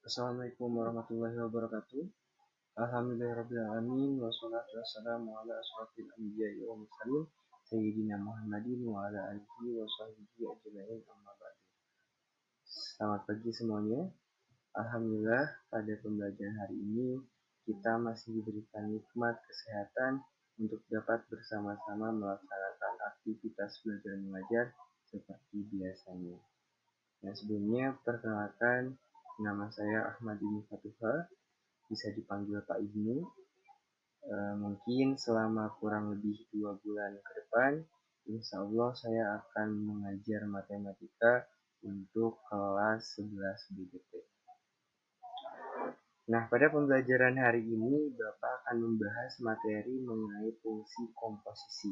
Assalamualaikum warahmatullahi wabarakatuh. Alhamdulillahirrabbilalamin. Wassalatu wassalamu ala ashrafil anbiya'i wa mursalin Sayyidina Muhammadin wa ala alihi wa sahbihi ajma'in amma ba'du. Selamat pagi semuanya. Alhamdulillah pada pembelajaran hari ini kita masih diberikan nikmat kesehatan untuk dapat bersama-sama melaksanakan aktivitas belajar mengajar seperti biasanya. Yang sebelumnya perkenalkan, nama saya Ahmad Ibnu Fatuha, bisa dipanggil Pak Ibnu. Mungkin selama kurang lebih 2 bulan ke depan, insya Allah saya akan mengajar matematika untuk kelas 11 BGT. Nah, pada pembelajaran hari ini, Bapak akan membahas materi mengenai fungsi komposisi,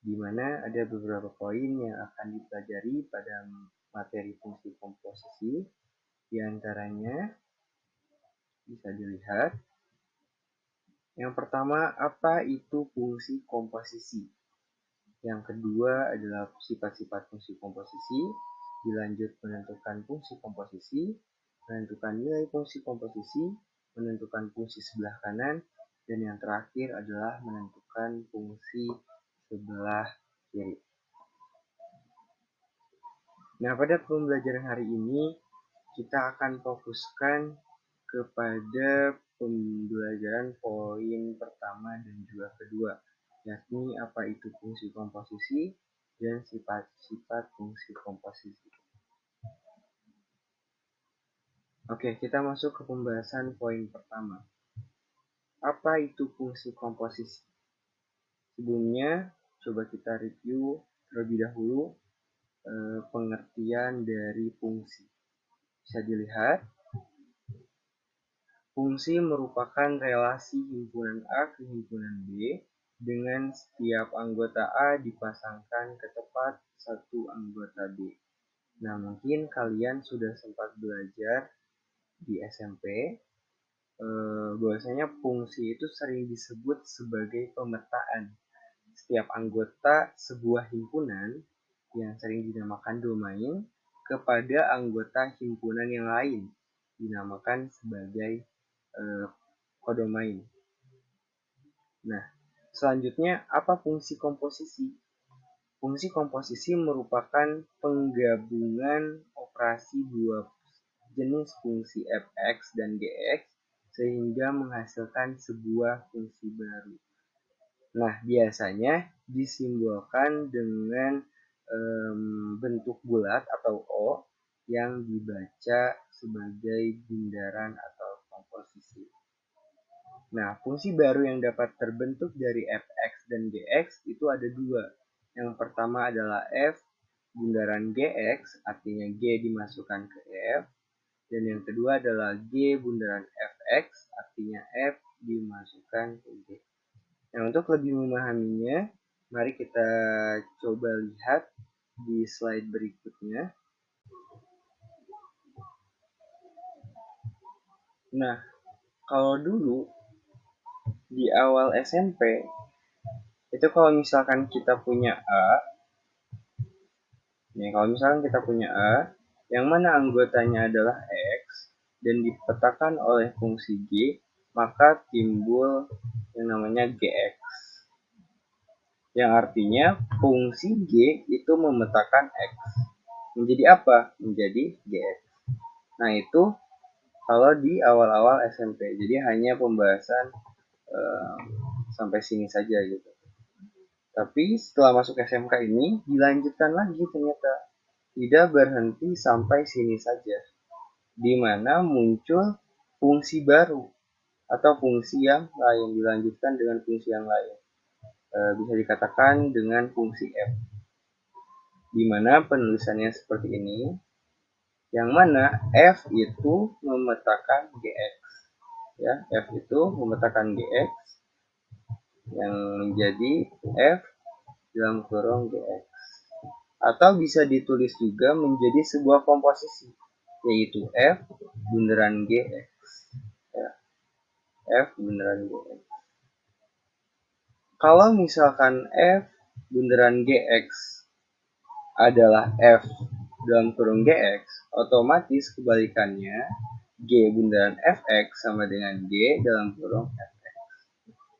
di mana ada beberapa poin yang akan dipelajari pada materi fungsi komposisi. Di antaranya bisa dilihat. Yang pertama, apa itu fungsi komposisi? Yang kedua adalah sifat-sifat fungsi komposisi. Dilanjut menentukan fungsi komposisi, menentukan nilai fungsi komposisi, menentukan fungsi sebelah kanan, dan yang terakhir adalah menentukan fungsi sebelah kiri. Nah, pada pembelajaran hari ini kita akan fokuskan kepada pembelajaran poin pertama dan juga kedua, yakni apa itu fungsi komposisi dan sifat-sifat fungsi komposisi. Oke, kita masuk ke pembahasan poin pertama. Apa itu fungsi komposisi? Sebelumnya, coba kita review terlebih dahulu pengertian dari fungsi. Bisa dilihat, fungsi merupakan relasi himpunan A ke himpunan B dengan setiap anggota A dipasangkan ke tempat satu anggota B. Nah, mungkin kalian sudah sempat belajar di SMP bahwasanya fungsi itu sering disebut sebagai pemetaan setiap anggota sebuah himpunan yang sering dinamakan domain kepada anggota himpunan yang lain dinamakan sebagai kodomain. Nah, selanjutnya apa fungsi komposisi? Fungsi komposisi merupakan penggabungan operasi dua jenis fungsi fx dan gx sehingga menghasilkan sebuah fungsi baru. Nah, biasanya disimbolkan dengan bentuk bulat atau O yang dibaca sebagai bundaran atau komposisi. Nah, fungsi baru yang dapat terbentuk dari fx dan gx itu ada dua. Yang pertama adalah f bundaran gx, artinya g dimasukkan ke f. Dan yang kedua adalah g bundaran fx, artinya f dimasukkan ke g. Nah, untuk lebih memahaminya, mari kita coba lihat di slide berikutnya. Nah, kalau dulu di awal SMP, itu kalau misalkan kita punya A, yang mana anggotanya adalah X, dan dipetakan oleh fungsi G, maka timbul yang namanya GX. Yang artinya fungsi G itu memetakan X. Menjadi apa? Menjadi GX. Nah, itu kalau di awal-awal SMP. Jadi hanya pembahasan sampai sini saja gitu. Tapi setelah masuk SMK ini dilanjutkan lagi ternyata. Tidak berhenti sampai sini saja. Di mana muncul fungsi baru atau fungsi yang lain, dilanjutkan dengan fungsi yang lain. Bisa dikatakan dengan fungsi F. Di mana penulisannya seperti ini. Yang mana F itu memetakan GX. Ya, F itu memetakan GX yang menjadi F dalam kurung GX. Atau bisa ditulis juga menjadi sebuah komposisi, yaitu F bundaran GX. Ya. F bundaran GX. Kalau misalkan F bundaran GX adalah F dalam kurung GX, otomatis kebalikannya G bundaran Fx sama dengan G dalam kurung Fx.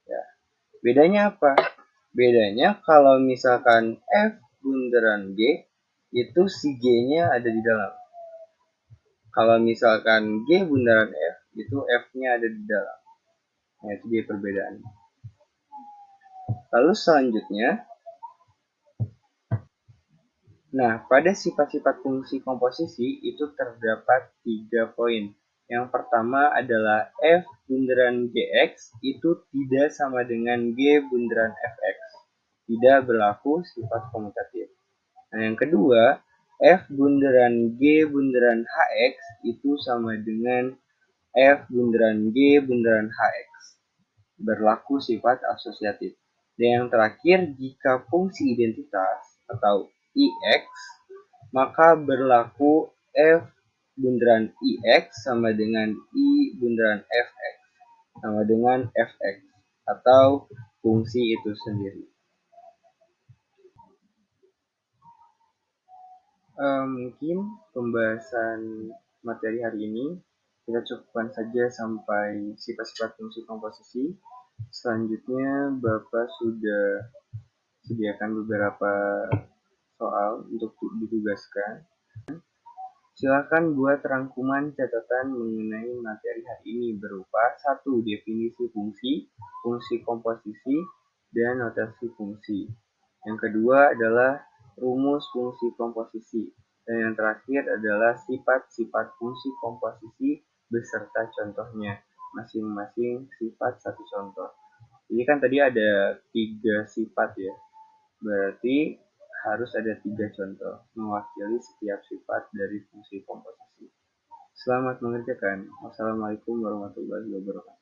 Ya. Bedanya apa? Bedanya kalau misalkan F bundaran G, itu si G-nya ada di dalam. Kalau misalkan G bundaran F, itu F-nya ada di dalam. Nah, itu dia perbedaannya. Lalu selanjutnya, nah, pada sifat-sifat fungsi komposisi itu terdapat 3 poin. Yang pertama adalah F bundaran Gx itu tidak sama dengan G bundaran Fx. Tidak berlaku sifat komutatif. Nah, yang kedua, F bundaran G bundaran Hx itu sama dengan F bundaran G bundaran Hx. Berlaku sifat asosiatif. Dan yang terakhir, jika fungsi identitas atau Ix, maka berlaku F bundaran Ix sama dengan I bundaran Fx sama dengan Fx atau fungsi itu sendiri. Mungkin pembahasan materi hari ini kita cukupkan saja sampai sifat-sifat fungsi komposisi. Selanjutnya Bapak sudah sediakan beberapa soal untuk ditugaskan. Silakan buat rangkuman catatan mengenai materi hari ini berupa 1. Definisi fungsi, fungsi komposisi, dan notasi fungsi. Yang kedua adalah rumus fungsi komposisi. Dan yang terakhir adalah sifat-sifat fungsi komposisi beserta contohnya. Masing-masing sifat satu contoh. Jadi kan tadi ada 3 sifat ya. Berarti harus ada 3 contoh mewakili setiap sifat dari fungsi komposisi. Selamat mengerjakan. Wassalamualaikum warahmatullahi wabarakatuh.